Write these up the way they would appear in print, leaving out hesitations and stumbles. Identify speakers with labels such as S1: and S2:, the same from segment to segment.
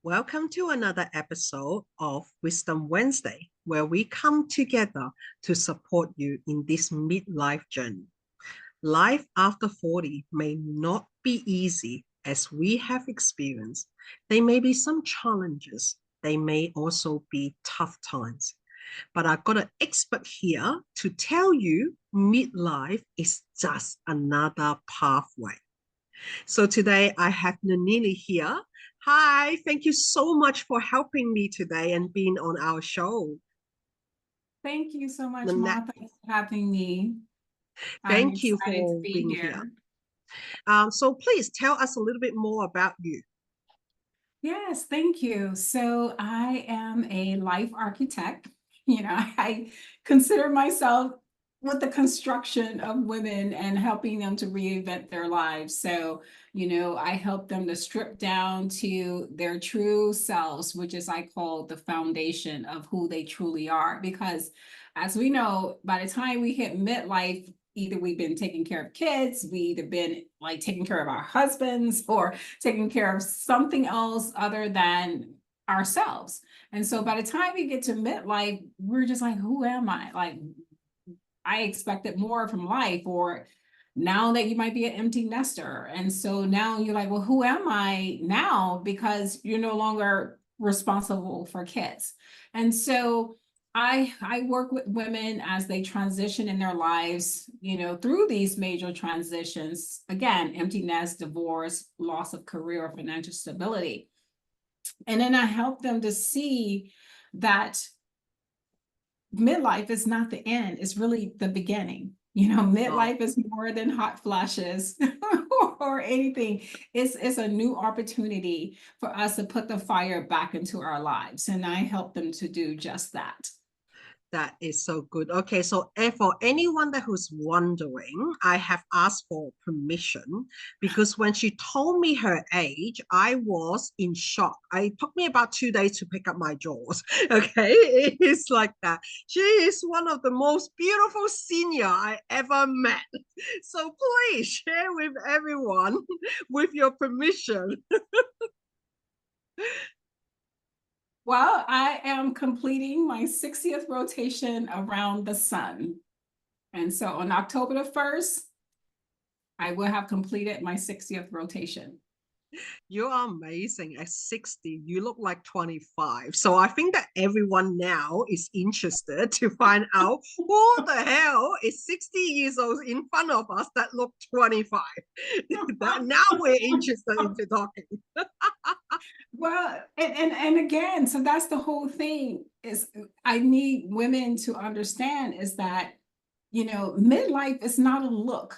S1: Welcome to another episode of Wisdom Wednesday, where we come together to support you in this midlife journey. Life after 40 may not be easy as we have experienced. There may be some challenges. They may also be tough times. But I've got an expert here to tell you midlife is just another pathway. So today I have Nanili here. Hi, thank you so much for helping me today and being on our show.
S2: Thank you so much,
S1: Nanette,
S2: Martha, for having me. I'm
S1: thank you
S2: excited to
S1: for
S2: be
S1: being here.
S2: here.
S1: So please tell us a little bit more about you.
S2: Yes, thank you. So I am a life architect. I consider myself with the construction of women and helping them to reinvent their lives. So, I help them to strip down to their true selves, which is I call the foundation of who they truly are. Because as we know, by the time we hit midlife, either we've been taking care of kids, we either been like taking care of our husbands or taking care of something else other than ourselves. And so by the time we get to midlife, we're just like, who am I? Like, I expected more from life, or now that you might be an empty nester. And so now you're like, well, who am I now? Because you're no longer responsible for kids. And so I work with women as they transition in their lives, through these major transitions. Again, empty nest, divorce, loss of career or financial stability. And then I help them to see that midlife is not the end, it's really the beginning.
S1: Oh,
S2: Midlife is more than hot flashes or anything. It's a new opportunity for us to put the fire back into our lives. And I help them to do just that.
S1: that is so good. Okay, so for anyone that who's wondering, I have asked for permission because when she told me her age, I was in shock. It took me about 2 days to pick up my jaws. Okay, it is like that. She is one of the most beautiful senior I ever met. So please share with everyone with your permission.
S2: Well, I am completing my 60th rotation around the sun. And so on October the 1st, I will have completed my 60th rotation.
S1: You are amazing. At 60, you look like 25. So I think that everyone now is interested to find out who the hell is 60 years old in front of us that look 25. That now we're interested into talking.
S2: Well, and again, so that's the whole thing is I need women to understand is that, midlife is not a look.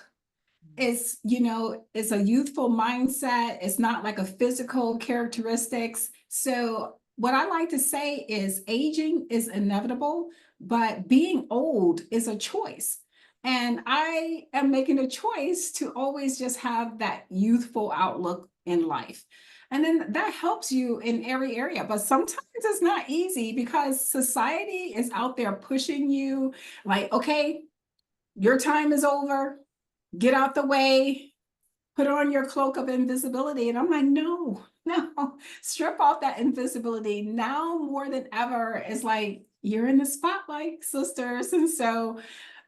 S2: It's a youthful mindset. It's not like a physical characteristics. So what I like to say is aging is inevitable, but being old is a choice. And I am making a choice to always just have that youthful outlook in life. And then that helps you in every area. But sometimes it's not easy because society is out there pushing you like, okay, your time is over, get out the way, put on your cloak of invisibility. And I'm like, no, no, strip off that invisibility. Now more than ever, it's like, you're in the spotlight, sisters. And so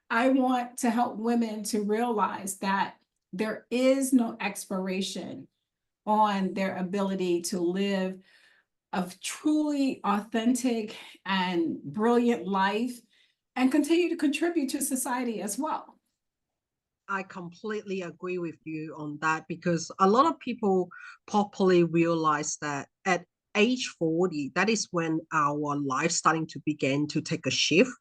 S2: I want to help women to realize that there is no expiration on their ability to live a truly authentic and brilliant life and continue to contribute to society as well.
S1: I completely agree with you on that because a lot of people properly realize that at age 40, that is when our life starting to begin to take a shift.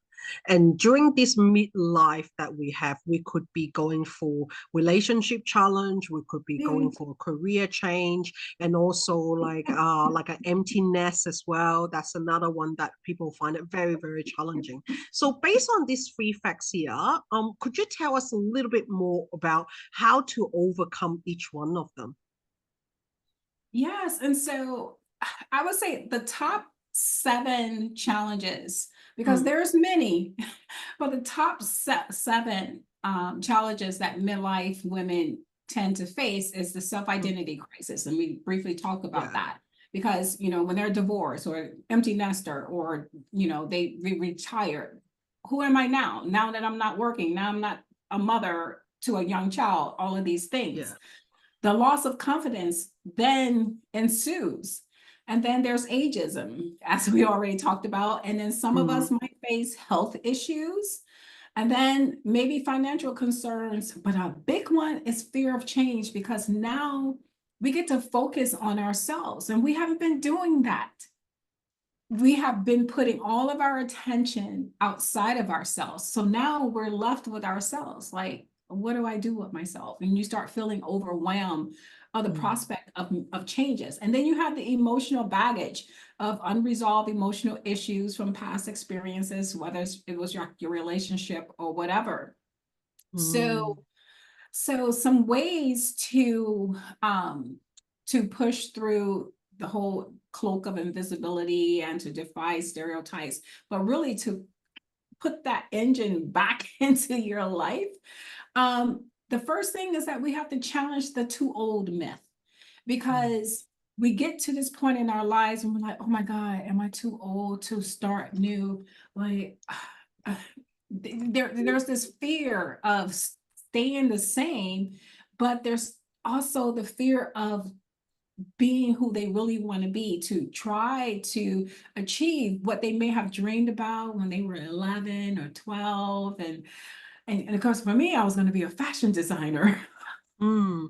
S1: And during this midlife that we have, we could be going for relationship challenge, we could be going for a career change, and also like an empty nest as well. That's another one that people find it very, very challenging. So based on these three facts here, could you tell us a little bit more about how to overcome each one of them?
S2: Yes. And so I would say the top 7 challenges, because
S1: Mm,
S2: there's many, but the top 7 challenges that midlife women tend to face is the
S1: mm,
S2: self-identity crisis. And we briefly talk about
S1: yeah.
S2: that. because, when they're divorced or empty nester, or, they retire, who am I now? Now that I'm not working, now I'm not a mother to a young child, all of these
S1: Yeah.
S2: things. The loss of confidence then ensues. And then there's ageism, as we already talked about. And then some of us
S1: Mm,
S2: might face health issues, and then maybe financial concerns. But a big one is fear of change, because now we get to focus on ourselves, and we haven't been doing that. We have been putting all of our attention outside of ourselves. So now we're left with ourselves. Like, what do I do with myself? And you start feeling overwhelmed of the
S1: mm,
S2: prospect of changes. And then you have the emotional baggage of unresolved emotional issues from past experiences, whether it was your relationship or whatever.
S1: mm,
S2: So some ways to push through the whole cloak of invisibility and to defy stereotypes, but really to put that engine back into your life. The first thing is that we have to challenge the too old myth,
S1: mm,
S2: because we get to this point in our lives and we're like, oh my God, am I too old to start new? Like, uh, there's this fear of staying the same, but there's also the fear of being who they really want to be, to try to achieve what they may have dreamed about when they were 11 or 12. And of course, for me, I was going to be a fashion designer.
S1: mm,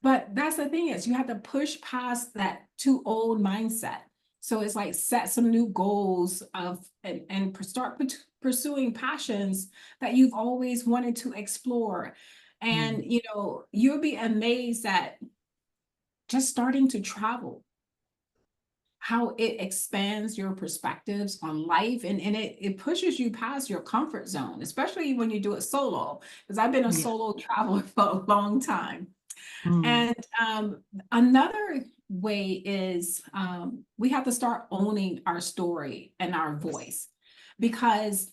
S2: But that's the thing, is you have to push past that too old mindset. So it's like set some new goals of and start pursuing passions that you've always wanted to explore.
S1: mm,
S2: And you'll be amazed at just starting to travel, how it expands your perspectives on life, and it pushes you past your comfort zone, especially when you do it solo. Because I've been a
S1: yeah.
S2: solo traveler for a long time.
S1: Mm,
S2: And another way is we have to start owning our story and our voice, because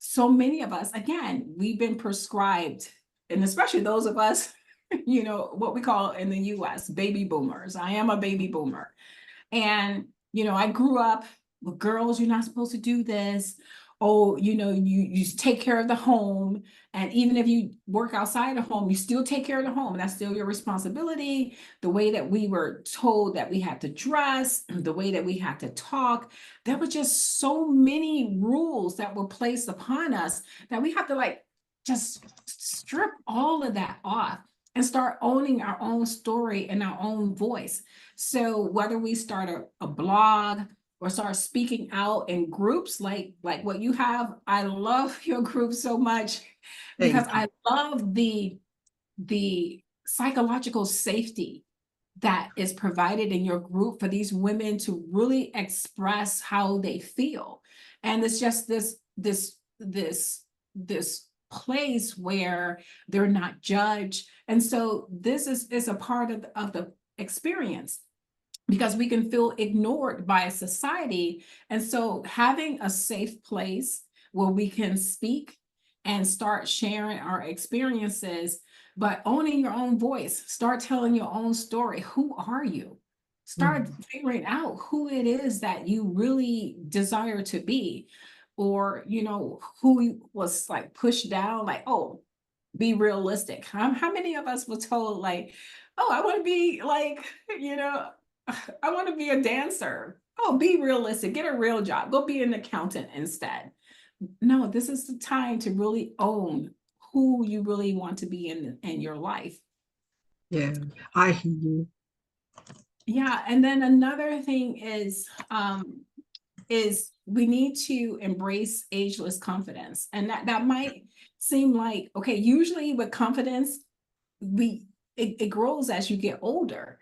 S2: so many of us, again, we've been prescribed, and especially those of us, what we call in the US, baby boomers. I am a baby boomer. And, I grew up with girls, you're not supposed to do this. Oh, you take care of the home. And even if you work outside the home, you still take care of the home. That's still your responsibility. The way that we were told that we had to dress, the way that we had to talk, there were just so many rules that were placed upon us that we have to just strip all of that off and start owning our own story and our own voice. So whether we start a blog or start speaking out in groups like what you have, I love your group so much, because
S1: thank you.
S2: I love the psychological safety that is provided in your group for these women to really express how they feel. And it's just this place where they're not judged. And so this is a part of the experience, because we can feel ignored by society. And so having a safe place where we can speak and start sharing our experiences, but owning your own voice, start telling your own story. Who are you? Start
S1: Mm,
S2: figuring out who it is that you really desire to be, or, who was like pushed down, like, oh, be realistic. How many of us were told, like, oh, I want to be like, you know, I want to be a dancer. Oh, be realistic, get a real job, go be an accountant instead. No, this is the time to really own who you really want to be in your life.
S1: yeah, I hear you.
S2: Yeah, and then another thing is we need to embrace ageless confidence. And that might seem like, okay, usually with confidence, it grows as you get older.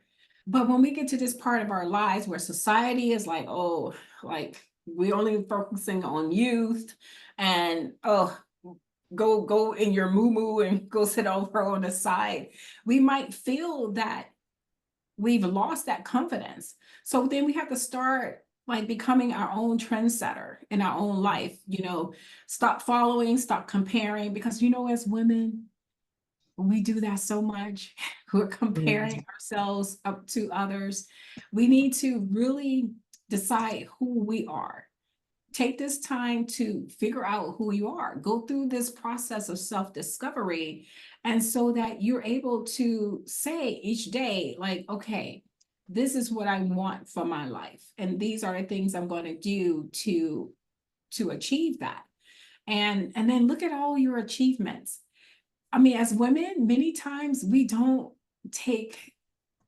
S2: But when we get to this part of our lives where society is like, oh, like we only focusing on youth, and oh, go in your moo and go sit over on the side, we might feel that we've lost that confidence. So then we have to start like becoming our own trendsetter in our own life, stop following, stop comparing, because as women, We do that so much. We're
S1: Mm,
S2: comparing ourselves up to others. We need to really decide who we are. Take this time to figure out who you are. Go through this process of self-discovery. And so that you're able to say each day, like, okay, this is what I want for my life. And these are the things I'm going to do to achieve that. And then look at all your achievements. I mean, as women, many times we don't take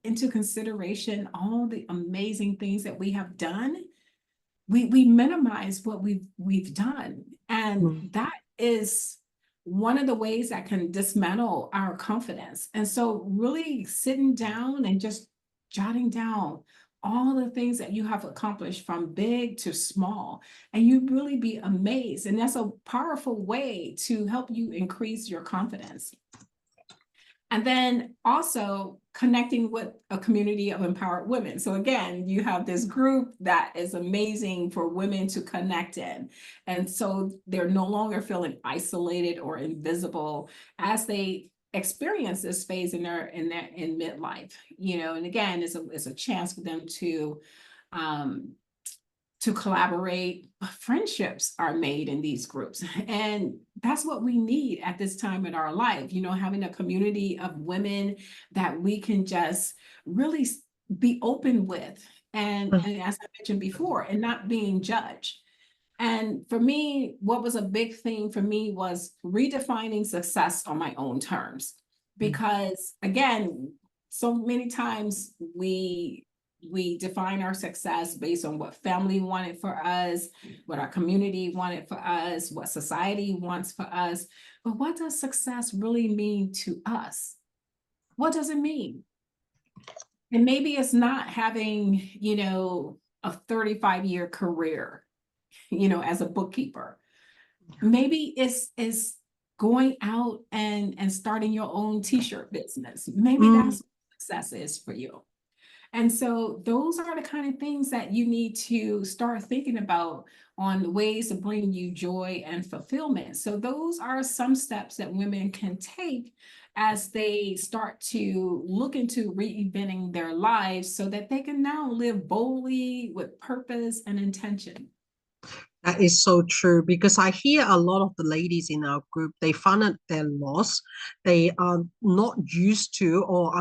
S2: into consideration all the amazing things that we have done. We minimize what we've done, and
S1: mm.
S2: that is one of the ways that can dismantle our confidence. And so really sitting down and just jotting down all the things that you have accomplished from big to small, and you really be amazed. And that's a powerful way to help you increase your confidence. And then also connecting with a community of empowered women. So again, you have this group that is amazing for women to connect in. And so they're no longer feeling isolated or invisible as they experience this phase in midlife, and again, it's a chance for them um, to collaborate. Friendships are made in these groups. And that's what we need at this time in our life, having a community of women that we can just really be open with. And as I mentioned before, and not being judged. And for me, what was a big thing for me was redefining success on my own terms.
S1: Mm.
S2: Because again, so many times we define our success based on what family wanted for us, what our community wanted for us, what society wants for us. But what does success really mean to us? What does it mean? And maybe it's not having, a 35-year career, as a bookkeeper. Maybe it's going out and starting your own t-shirt business. Maybe
S1: Mm.
S2: that's what success is for you. And so those are the kind of things that you need to start thinking about on ways to bring you joy and fulfillment. So those are some steps that women can take as they start to look into reinventing their lives so that they can now live boldly with purpose and intention.
S1: That is so true because I hear a lot of the ladies in our group, they find that they're lost. They are not used to, or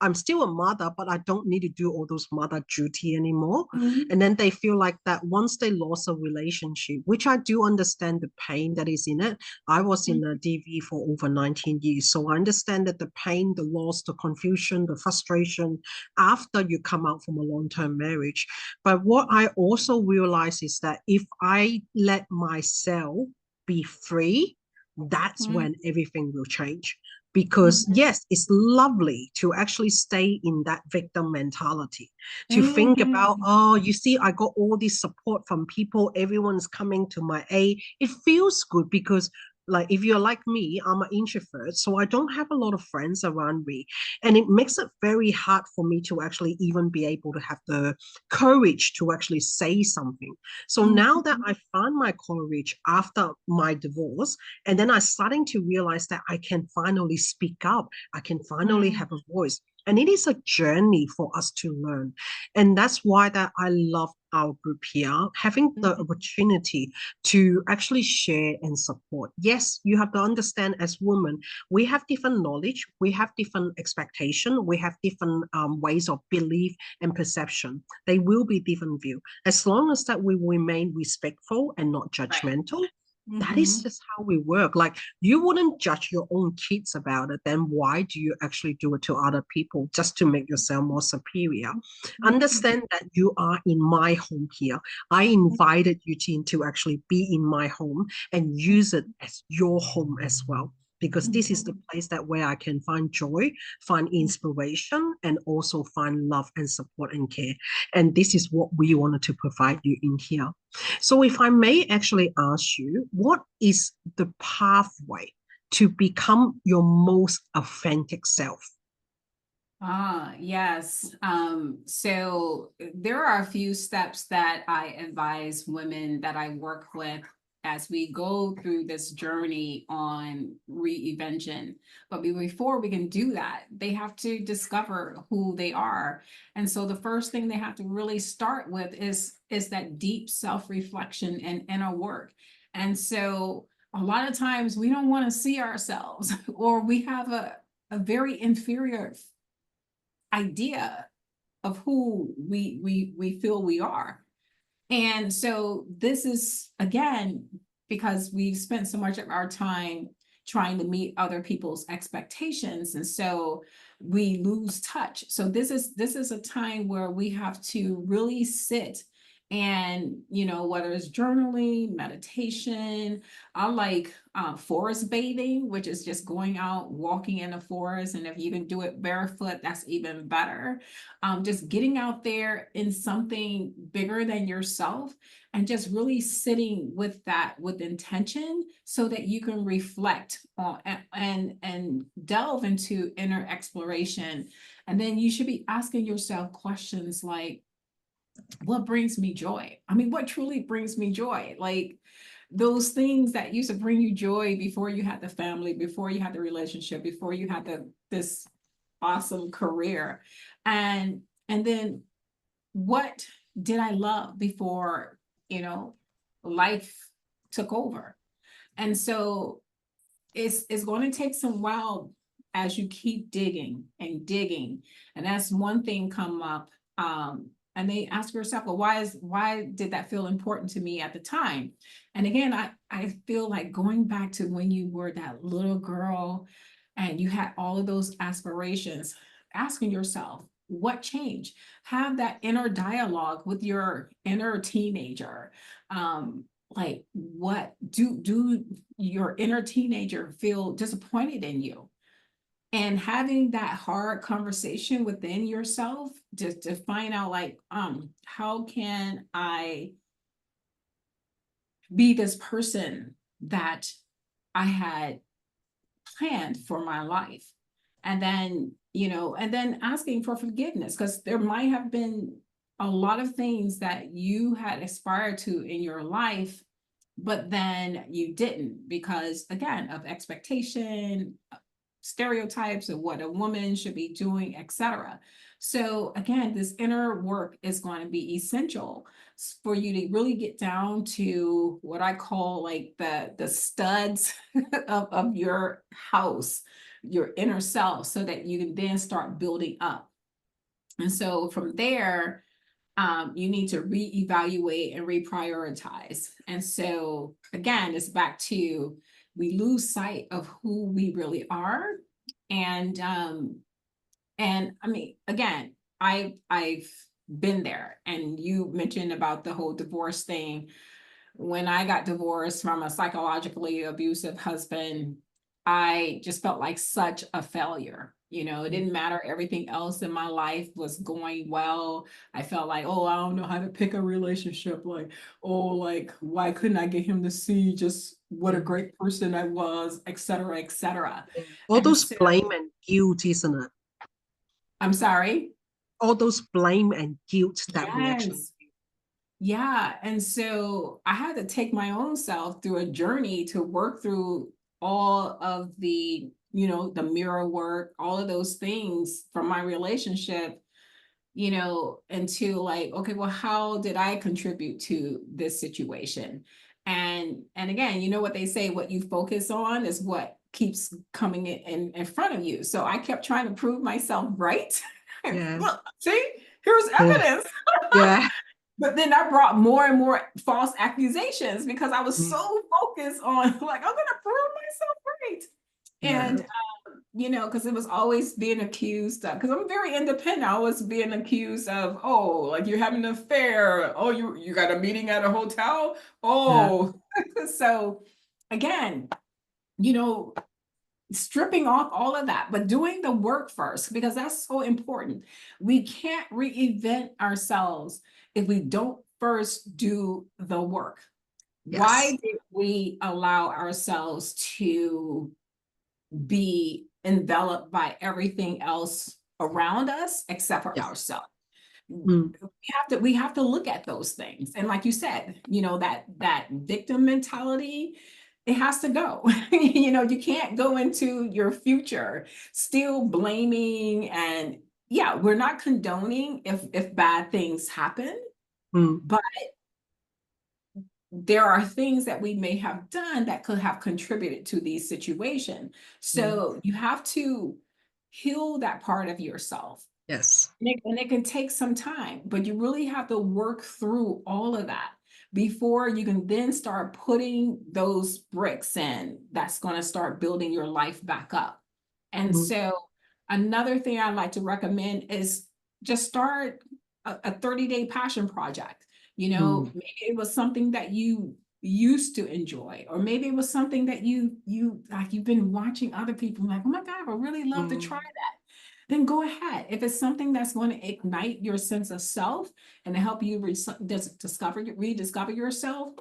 S1: I'm still a mother, but I don't need to do all those mother duty anymore.
S2: Mhm.
S1: And then they feel like that once they lost a relationship, which I do understand the pain that is in it. I was in a DV for over 19 years. So I understand that the pain, the loss, the confusion, the frustration after you come out from a long-term marriage. But what I also realize is that if I let myself be free, that's
S2: Mhm.
S1: when everything will change. Because
S2: Mhm.
S1: yes, it's lovely to actually stay in that victim mentality, to think about,
S2: Mhm.
S1: oh, you see, I got all this support from people, everyone's coming to my aid. It feels good because like if you're like me, I'm an introvert, so I don't have a lot of friends around me. And it makes it very hard for me to actually even be able to have the courage to actually say something. So now that
S2: Mhm.
S1: I found my courage after my divorce, and then I starting to realize that I can finally speak up, I can finally
S2: Mhm.
S1: have a voice. And it is a journey for us to learn. And that's why that I love our group here, having the
S2: Mhm.
S1: opportunity to actually share and support. Yes, you have to understand as women, we have different knowledge, we have different expectation, we have different ways of belief and perception. They will be different view. As long as that we remain respectful and not
S2: Right.
S1: judgmental, that is
S2: Mhm.
S1: just how we work. Like you wouldn't judge your own kids about it, then why do you actually do it to other people just to make yourself more superior?
S2: Mhm.
S1: Understand that you are in my home here. I invited you to actually be in my home and use it as your home as well. Because this is the
S2: Mhm.
S1: place that where I can find joy, find inspiration, and also find love and support and care. And this is what we wanted to provide you in here. So, if I may actually ask you, what is the pathway to become your most authentic self?
S2: Yes. So there are a few steps that I advise women that I work with as we go through this journey on reinvention. But before we can do that, they have to discover who they are. And so the first thing they have to really start with is that deep self-reflection and inner work. And so a lot of times we don't want to see ourselves, or we have a very inferior idea of who we feel we are. And so this is, again, because we've spent so much of our time trying to meet other people's expectations. And so we lose touch. So this is a time where we have to really sit and, whether it's journaling, meditation, I like forest bathing, which is just going out, walking in the forest. And if you can do it barefoot, that's even better. Just getting out there in something bigger than yourself and just really sitting with that with intention so that you can reflect on and delve into inner exploration. And then you should be asking yourself questions like, what brings me joy? I mean, what truly brings me joy? Like those things that used to bring you joy before you had the family, before you had the relationship, before you had this awesome career. And then what did I love before, life took over? And so it's going to take some while as you keep digging and digging. And that's one thing come up. And they ask yourself, well, why did that feel important to me at the time? And again, I feel like going back to when you were that little girl and you had all of those aspirations, asking yourself, what changed? Have that inner dialogue with your inner teenager. Like what do your inner teenager feel disappointed in you? And having that hard conversation within yourself to find out like, how can I be this person that I had planned for my life? And then, and then asking for forgiveness, because there might have been a lot of things that you had aspired to in your life, but then you didn't because, again, of expectation, stereotypes of what a woman should be doing, etc. So again, this inner work is going to be essential for you to really get down to what I call like the studs of your house, your inner self, so that you can then start building up. And so from there, you need to reevaluate and reprioritize. And so again, it's back to we lose sight of who we really are. And I mean, again, I've been there. And you mentioned about the whole divorce thing. When I got divorced from a psychologically abusive husband, I just felt like such a failure. It didn't matter. Everything else in my life was going well. I felt like, oh, I don't know how to pick a relationship. Like, oh, like, why couldn't I get him to see just what a great person I was, et cetera, et cetera.
S1: Yeah. All
S2: And
S1: those
S2: so,
S1: blame and guilt, isn't it?
S2: I'm sorry.
S1: All those blame and guilt that we actually
S2: Yes. Yeah. And so I had to take my own self through a journey to work through all of the, the mirror work, all of those things from my relationship, into like, okay, well, how did I contribute to this situation? And again, you know what they say, what you focus on is what keeps coming in front of you. So I kept trying to prove myself right.
S1: yeah.
S2: Look, see, here's
S1: Yeah.
S2: evidence.
S1: Yeah.
S2: But then I brought more and more false accusations because I was so
S1: Mm.
S2: focused on like, I'm going to prove myself right.
S1: Yeah.
S2: And, because it was always being accused of, because I'm very independent. I was being accused of, oh, like you're having an affair. Oh, you got a meeting at a hotel.
S1: Yeah.
S2: Oh, so again, stripping off all of that, but doing the work first, because that's so important. We can't reinvent ourselves if we don't first do the work.
S1: Yes.
S2: Why did we allow ourselves to be enveloped by everything else around us except for
S1: Yes.
S2: ourselves?
S1: Mm,
S2: we have to look at those things. And like you said, that victim mentality, it has to go. You can't go into your future still blaming. And yeah, we're not condoning if bad things happen,
S1: mm,
S2: but there are things that we may have done that could have contributed to these situations.
S1: mm.
S2: So you have to heal that part of yourself.
S1: Yes.
S2: And it can take some time, but you really have to work through all of that before you can then start putting those bricks in that's going to start building your life back up. And
S1: Mm,
S2: so, another thing I'd like to recommend is just start a 30-day passion project.
S1: mm,
S2: Maybe it was something that you used to enjoy, or maybe it was something that you like you've been watching other people like, oh my God, I really love to try
S1: mm.
S2: that. Then go ahead. If it's something that's going to ignite your sense of self and help you rediscover yourself,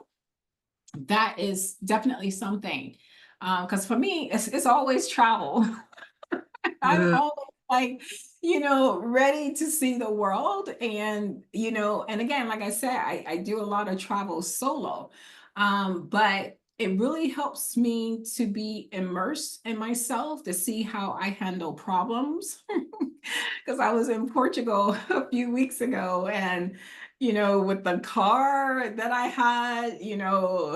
S2: that is definitely something. Because for me, it's always travel. I'm
S1: Yeah.
S2: always like, ready to see the world. And again, like I said, I do a lot of travel solo. But it really helps me to be immersed in myself to see how I handle problems. Because I was in Portugal a few weeks ago, and with the car that I had,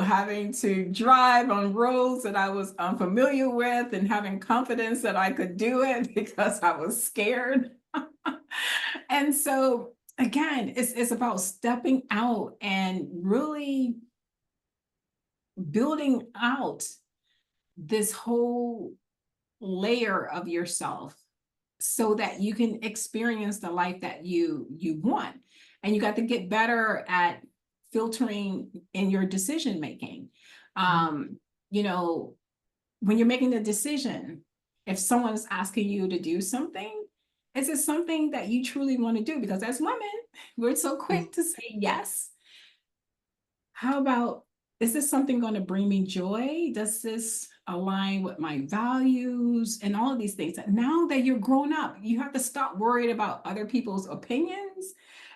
S2: having to drive on roads that I was unfamiliar with and having confidence that I could do it because I was scared. And so again, it's about stepping out and really building out this whole layer of yourself so that you can experience the life that you want. And you got to get better at filtering in your decision making.
S1: Mm,
S2: um you know when you're making a decision, if someone's asking you to do something, is it something that you truly want to do? Because as women, we're so
S1: mm.
S2: quick to say yes. How about, is this something going to bring me joy? Does this align with my values and all of these things? Now that you're grown up, you have to stop worried about other people's opinions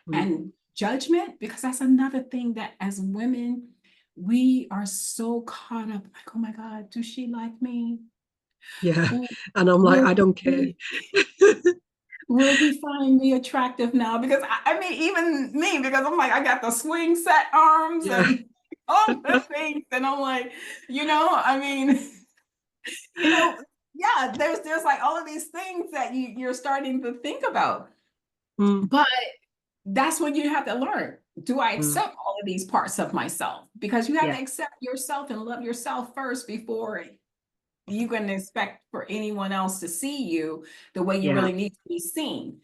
S1: Mm.
S2: and judgment, because that's another thing that as women, we are so caught up like, oh my God, does she like me?
S1: Yeah.
S2: Ooh,
S1: And I'm like,
S2: will
S1: I don't care.
S2: he will he find me attractive now? Because I mean, even me, because I'm like, I got the swing set arms
S1: Yeah.
S2: and all the things. And I'm like, I mean, you know, yeah, there's like all of these things that you're starting to think about.
S1: Mm,
S2: But that's when you have to learn. Do I
S1: mm.
S2: accept all of these parts of myself? Because you have
S1: Yeah,
S2: to accept yourself and love yourself first before you can expect for anyone else to see you the way you
S1: yeah,
S2: really need to be seen.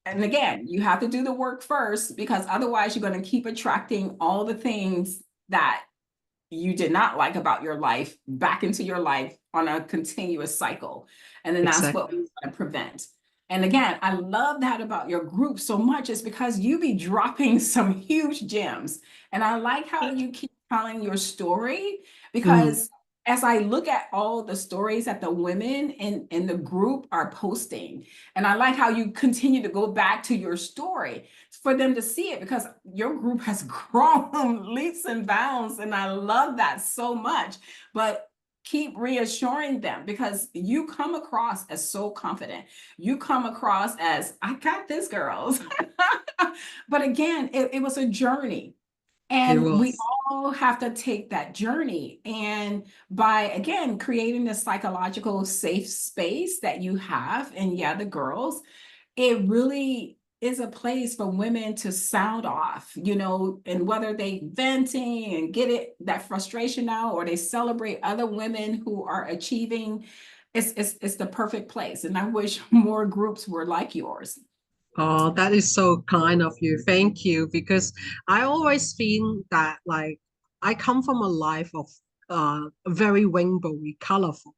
S2: And again, you have to do the work first, because otherwise you're going to keep attracting all the things that you did not like about your life back into your life on a continuous cycle. And then that's what we
S1: exactly.
S2: want to prevent. And again, I love that about your group so much, is because you be dropping some huge gems. And I like how you keep telling your story,
S1: Mm,
S2: because as I look at all the stories that the women in the group are posting, and I like how you continue to go back to your story for them to see it, because your group has grown leaps and bounds. And I love that so much. But keep reassuring them, because you come across as so confident. You come across as, I got this, girls. But again, it was a journey.
S1: it
S2: And we
S1: was.
S2: all have to take that journey. And by, again, creating a psychological safe space that you have, and yeah, the girls, it really is a place for women to sound off, and whether they venting and get that frustration out, or they celebrate other women who are achieving, it's the perfect place. And I wish more groups were like yours.
S1: Oh, that is so kind of you. Thank you. Because I always feel that like I come from a life of very rainbowy, colorful.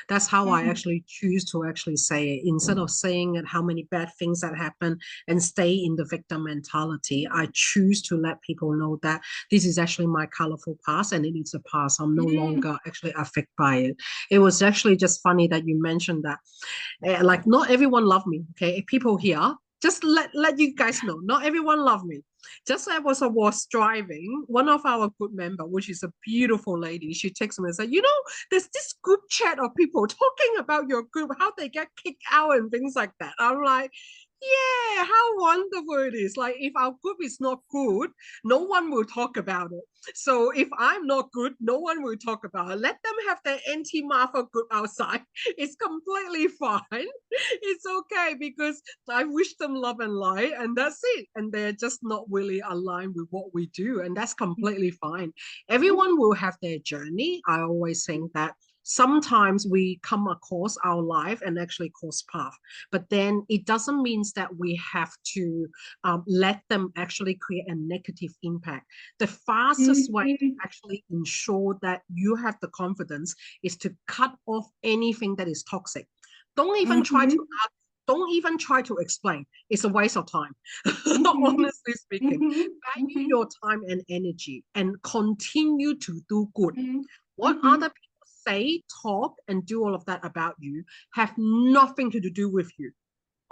S1: That's how I
S2: Mhm.
S1: actually choose to actually say it. Instead of saying it how many bad things that happen and stay in the victim mentality, I choose to let people know that this is actually my colorful past and it is a past. I'm no
S2: Yeah.
S1: longer actually affected by it. It was actually just funny that you mentioned that. Like not everyone loved me. Okay, people here just let you guys know, not everyone love me. Just as I was driving, one of our group member, which is a beautiful lady, she texts me and said, there's this group chat of people talking about your group, how they get kicked out and things like that. I'm like, yeah, how wonderful it is. Like, if our group is not good, no one will talk about it. So if I'm not good, no one will talk about it. Let them have their anti-Martha group outside. It's completely fine. It's okay, because I wish them love and light, and that's it. And they're just not really aligned with what we do, and that's completely fine. Everyone will have their journey. I always think that sometimes we come across our life and actually cross path, but then it doesn't mean that we have to let them actually create a negative impact. The fastest way to
S2: Mhm.
S1: actually ensure that you have the confidence is to cut off anything that is toxic. Don't even try to
S2: Mhm.
S1: ask, don't even try to explain. It's a waste of time.
S2: Mhm.
S1: Honestly speaking,
S2: Mhm.
S1: value
S2: Mhm.
S1: your time and energy and continue to do good.
S2: Mhm.
S1: What
S2: Mhm.
S1: other people say, talk, and do all of that about you have nothing to do with you.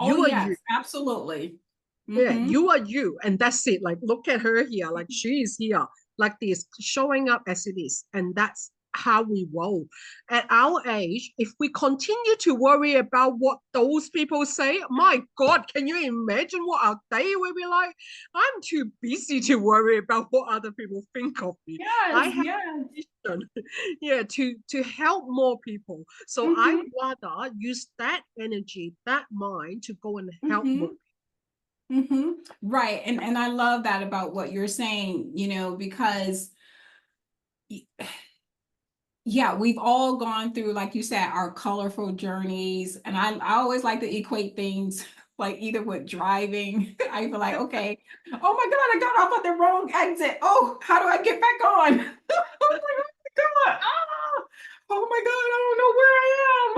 S2: Oh,
S1: You are you.
S2: yes, absolutely.
S1: Yeah,
S2: Mhm.
S1: you are you, and that's it. Like, look at her here, like she is here, like this, showing up as it is, and that's how we roll. At our age, if we continue to worry about what those people say, my God, can you imagine what our day will be like? I'm too busy to worry about what other people think of me. I
S2: Yes,
S1: have
S2: yes.
S1: a mission, yeah, to help more people. So I
S2: Mhm.
S1: rather use that energy, that mind, to go and help more.
S2: Mhm. Mhm. Right. And I love that about what you're saying, because yeah, we've all gone through, like you said, our colorful journeys. And I always like to equate things like either with driving. I feel like, okay, oh my God, I got off at the wrong exit. Oh, how do I get back on? I was like, oh my God. Ah, oh my God, I don't know where I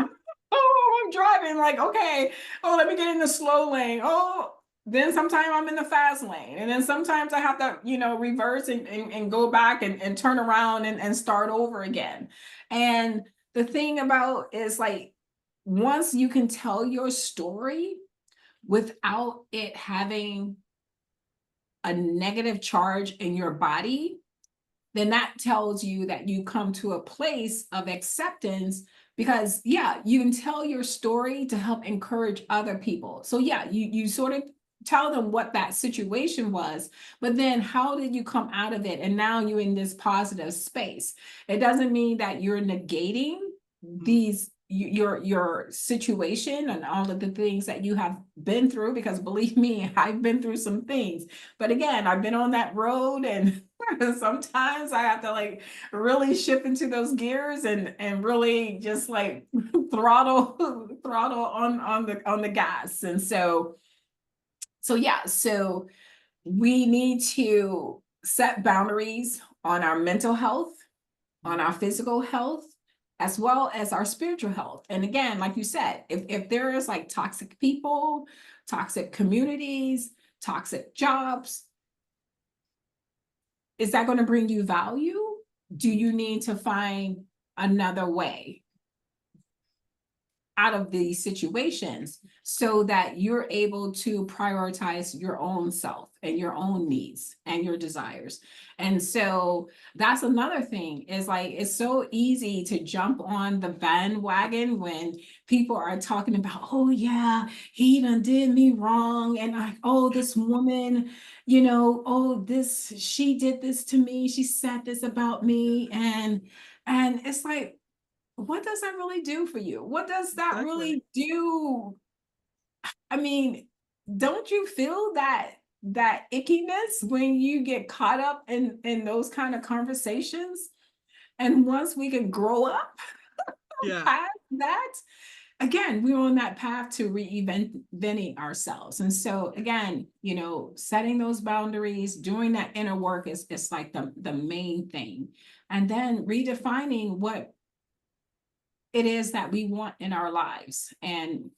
S2: am. Oh, I'm driving. Like, okay, oh, let me get in the slow lane. Oh, then sometimes I'm in the fast lane. And then sometimes I have to, reverse and go back and turn around and start over again. And the thing about is like, once you can tell your story without it having a negative charge in your body, then that tells you that you come to a place of acceptance, because yeah, you can tell your story to help encourage other people. So yeah, you sort of tell them what that situation was, but then how did you come out of it, and now you're in this positive space. It doesn't mean that you're negating these your situation and all of the things that you have been through, because believe me, I've been through some things. But again, I've been on that road, and sometimes I have to like really shift into those gears and really just like throttle on the gas. And so yeah, so we need to set boundaries on our mental health, on our physical health, as well as our spiritual health. And again, like you said, if there is like toxic people, toxic communities, toxic jobs, is that going to bring you value? Do you need to find another way out of these situations so that you're able to prioritize your own self and your own needs and your desires? And so that's another thing, is like, it's so easy to jump on the bandwagon when people are talking about, oh yeah, he done did me wrong, and oh, this woman, oh, she did this to me, she said this about me. And it's like, what does that really do for you? What does that
S1: Exactly.
S2: really do? I mean, don't you feel that ickiness when you get caught up in those kind of conversations? And once we can grow up
S1: Yeah.
S2: past that, again, we're on that path to reinventing ourselves. And so again, setting those boundaries, doing that inner work is like the main thing. And then redefining what it is that we want in our lives. And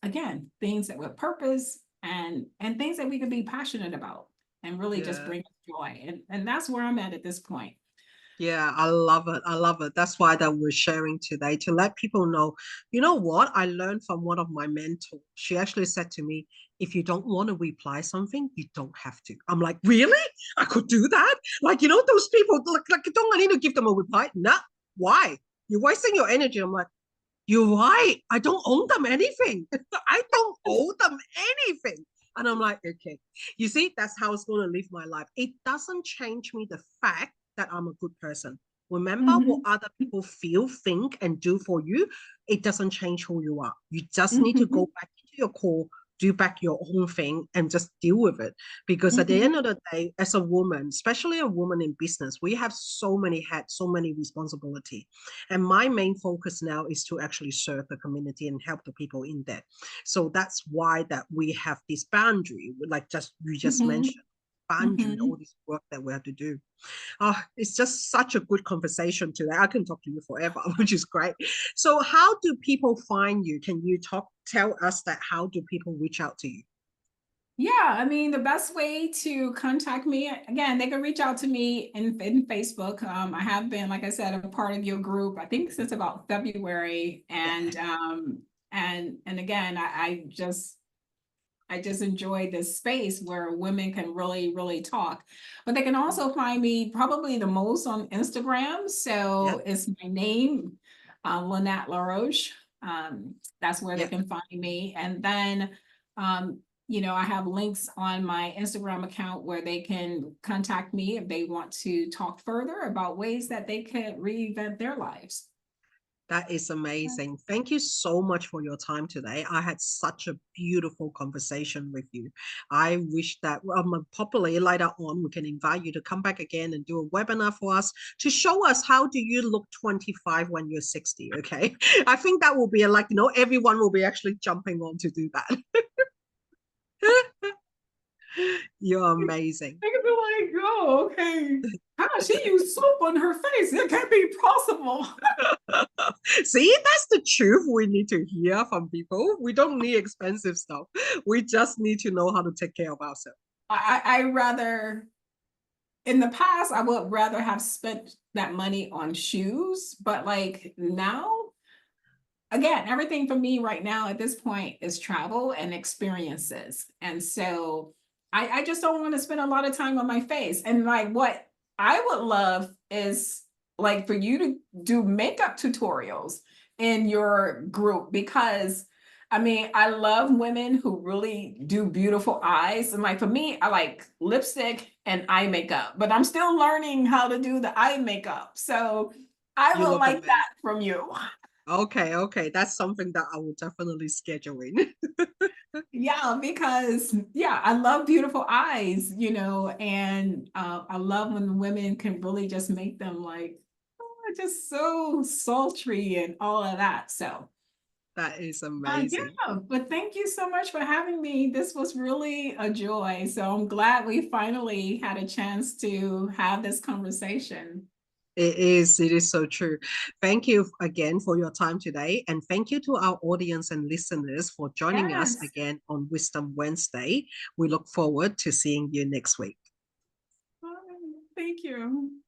S2: again, things that with purpose and things that we can be passionate about and really just
S1: Yeah.
S2: bring us joy. And that's where I'm at this point.
S1: Yeah, I love it. I love it. That's why that we're sharing today to let people know, you know what? I learned from one of my mentors. She actually said to me, if you don't want to reply something, you don't have to. I'm like, really? I could do that? Like, those people, like, don't I need to give them a reply? No. Why? You're wasting your energy. I'm like, you're right. I don't owe them anything. I don't owe them anything. And I'm like, okay. You see, that's how it's going to live my life. It doesn't change me the fact that I'm a good person. Remember what
S2: Mhm,
S1: other people feel, think, and do for you. It doesn't change who you are. You just need to go
S2: mhm,
S1: back into your core, do back your own thing, and just deal with it. Because at the
S2: mhm,
S1: end of the day, as a woman, especially a woman in business, we have so many hats, so many responsibility. And my main focus now is to actually serve the community and help the people in there. So that's why that we have this boundary, like just you just
S2: mhm,
S1: mentioned, boundary, all
S2: mhm.
S1: this work that we have to do. Oh, it's just such a good conversation today. I can talk to you forever, which is great. So how do people find you? Can you tell us that how do people reach out to you?
S2: Yeah, I mean, the best way to contact me, again, they can reach out to me in Facebook. I have been, like I said, a part of your group, I think since about February.
S1: Yeah,
S2: And again, I just enjoy this space where women can really, really talk. But they can also find me probably the most on Instagram.
S1: yeah,
S2: So it's my name, Lynnette LaRoche. That's where they
S1: yeah.
S2: can find me. And then, um, I have links on my Instagram account where they can contact me if they want to talk further about ways that they could reinvent their lives.
S1: That is amazing. Thank you so much for your time today. I had such a beautiful conversation with you. I wish that probably later on we can invite you to come back again and do a webinar for us to show us how do you look 25 when you're 60. Okay. I think that will be like, everyone will be actually jumping on to do that. You're amazing.
S2: They could be like, oh, okay. How she used soap on her face. It can't be possible.
S1: See, that's the truth we need to hear from people. We don't need expensive stuff. We just need to know how to take care of ourselves.
S2: I rather in the past I would rather have spent that money on shoes, but like now, again, everything for me right now at this point is travel and experiences. And so I just don't want to spend a lot of time on my face. And like what I would love is like for you to do makeup tutorials in your group because I mean, I love women who really do beautiful eyes. And like for me, I like lipstick and eye makeup, but I'm still learning how to do the eye makeup. So I
S1: You
S2: would
S1: look
S2: like
S1: amazing.
S2: that from you.
S1: Okay, okay. That's something that I will definitely schedule in.
S2: Yeah, because yeah, I love beautiful eyes, and I love when women can really just make them like just so sultry and all of that. So,
S1: That is amazing.
S2: yeah, but thank you so much for having me. This was really a joy. So I'm glad we finally had a chance to have this conversation.
S1: It is so true. Thank you again for your time today. And thank you to our audience and listeners for joining us
S2: Yes.
S1: again on Wisdom Wednesday. We look forward to seeing you next week.
S2: Thank you.